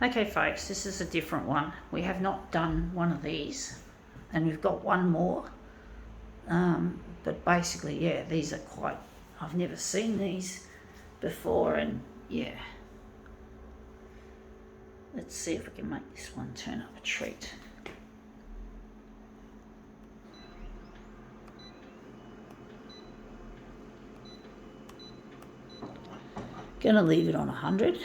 Okay folks, this is a different one. We have not done one of these and we've got one more. But basically, yeah, these are quite, I've never seen these before, and yeah. Let's see if we can make this one turn up a treat. Gonna leave it on 100.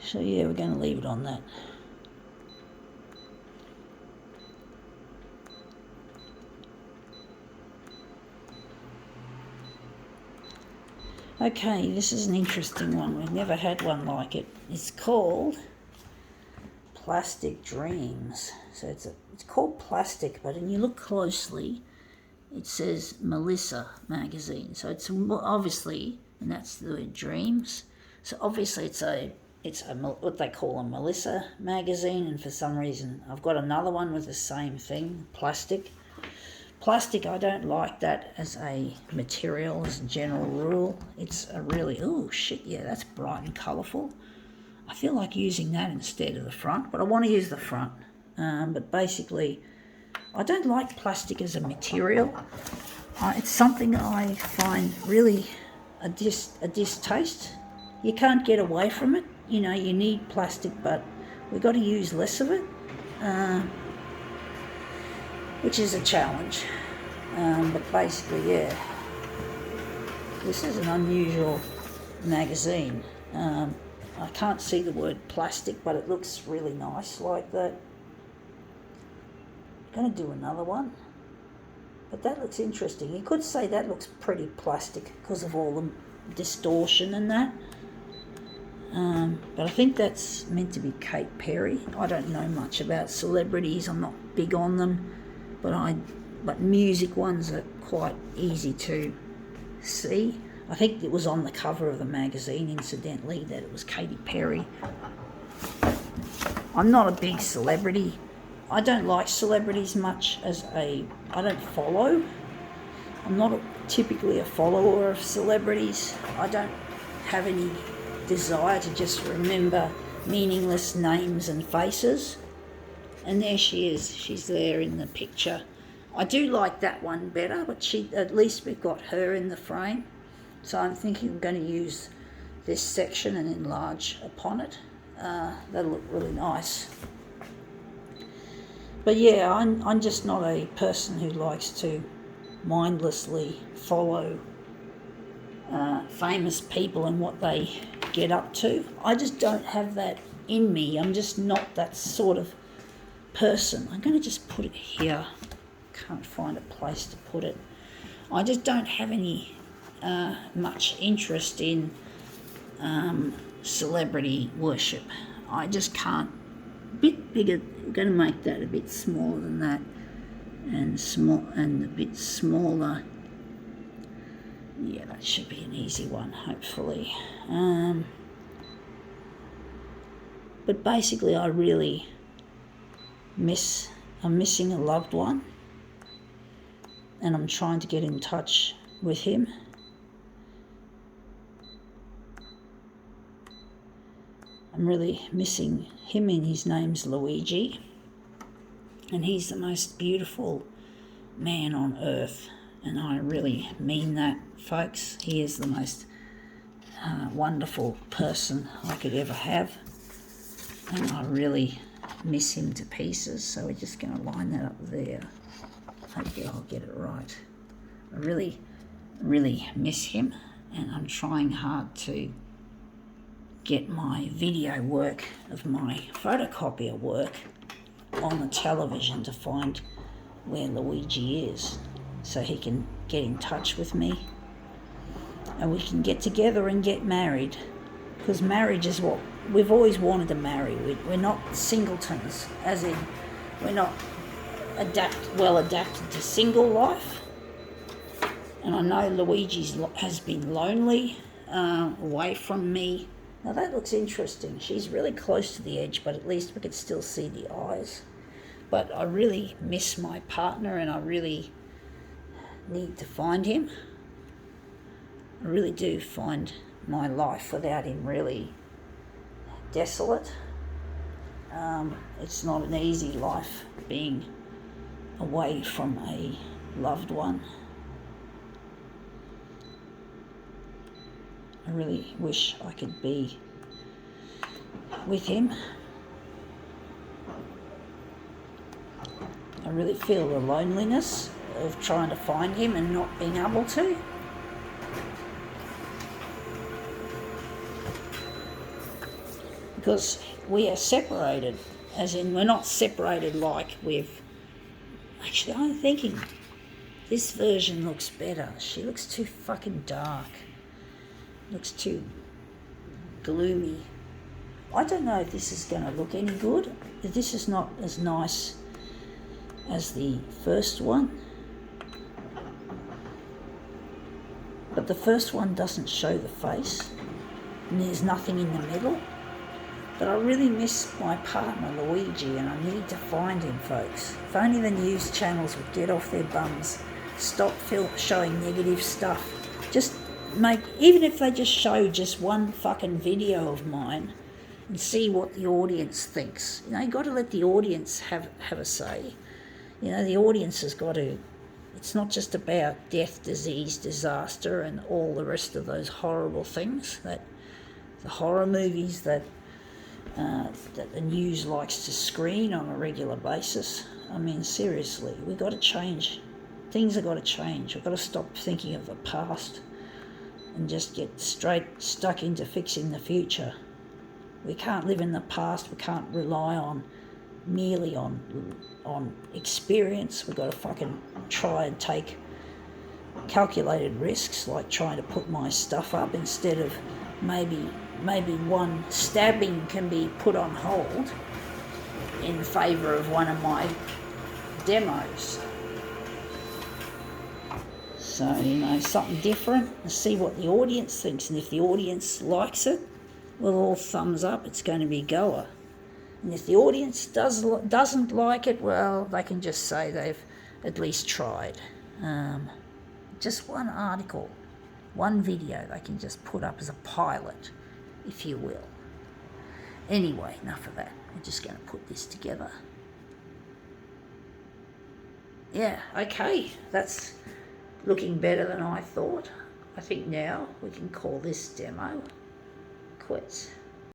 So yeah, we're going to leave it on that. Okay, this is an interesting one. We've never had one like it. It's called Plastic Dreams. So it's called Plastic, but when you look closely, it says Melissa magazine. So it's obviously, and that's the word dreams. So obviously it's a what they call a Melissa magazine, and for some reason I've got another one with the same thing, Plastic. Plastic, I don't like that as a material, as a general rule. It's a really, oh shit, yeah, that's bright and colourful. I feel like using that instead of the front, but I want to use the front. But basically, I don't like plastic as a material. It's something I find really a distaste. You can't get away from it. You know, you need plastic, but we've got to use less of it, which is a challenge. But basically, yeah, this is an unusual magazine. I can't see the word plastic, but it looks really nice like that. I'm going to do another one, but that looks interesting. You could say that looks pretty plastic because of all the distortion and that. But I think that's meant to be Kate Perry. I don't know much about celebrities. I'm not big on them, but music ones are quite easy to see. I think it was on the cover of the magazine, incidentally, that it was Katy Perry. I'm not a big celebrity. I don't like celebrities much I don't follow. I'm not typically a follower of celebrities. I don't have any desire to just remember meaningless names and faces. And there she is. She's there in the picture. I do like that one better, but at least we've got her in the frame. So I'm thinking I'm going to use this section and enlarge upon it. That'll look really nice. But yeah, I'm just not a person who likes to mindlessly follow famous people and what they get up to. I just don't have that in me. I'm just not that sort of person. I'm going to just put it here. Can't find a place to put it. I just don't have any much interest in celebrity worship. I just can't. A bit bigger. I'm going to make that a bit smaller than that, and a bit smaller. Yeah, that should be an easy one, hopefully. But basically, I really I'm missing a loved one, and I'm trying to get in touch with him. I'm really missing him, and his name's Luigi, and he's the most beautiful man on earth, and I really mean that, folks. He is the most wonderful person I could ever have, and I really miss him to pieces. So we're just going to line that up there. Hopefully I'll get it right. I really, really miss him, and I'm trying hard to get my video work of my photocopier work on the television to find where Luigi is, so he can get in touch with me and we can get together and get married, because marriage is what we've always wanted to marry. We're not singletons, as in we're not well adapted to single life. And I know Luigi has been lonely away from me Now that looks interesting. She's really close to the edge, but at least we could still see the eyes. But I really miss my partner and I really need to find him. I really do find my life without him really desolate. It's not an easy life being away from a loved one. I really wish I could be with him. I really feel the loneliness of trying to find him and not being able to. Because we are separated, as in we're not separated like we've... Actually, I'm thinking this version looks better. She looks too fucking dark. Looks too gloomy. I don't know if this is going to look any good. This is not as nice as the first one. But the first one doesn't show the face, and there's nothing in the middle. But I really miss my partner Luigi, and I need to find him, folks. If only the news channels would get off their bums, stop showing negative stuff. Just make, even if they just show just one fucking video of mine and see what the audience thinks. You know, you've got to let the audience have a say. You know, the audience has got to... It's not just about death, disease, disaster and all the rest of those horrible things, that the horror movies that the news likes to screen on a regular basis. I mean, seriously, we've got to change. Things have got to change. We've got to stop thinking of the past and just get straight stuck into fixing the future. We can't live in the past. We can't rely merely on experience. We've got to fucking try and take calculated risks, like trying to put my stuff up instead of maybe one stabbing can be put on hold in favour of one of my demos. So, you know, something different, and see what the audience thinks, and if the audience likes it, well, all thumbs up, it's going to be goer. And if the audience doesn't like it, well, they can just say they've at least tried. Just one article, one video they can just put up as a pilot, if you will. Anyway, enough of that. I'm just going to put this together. Yeah, okay, that's looking better than I thought. I think now we can call this demo quits.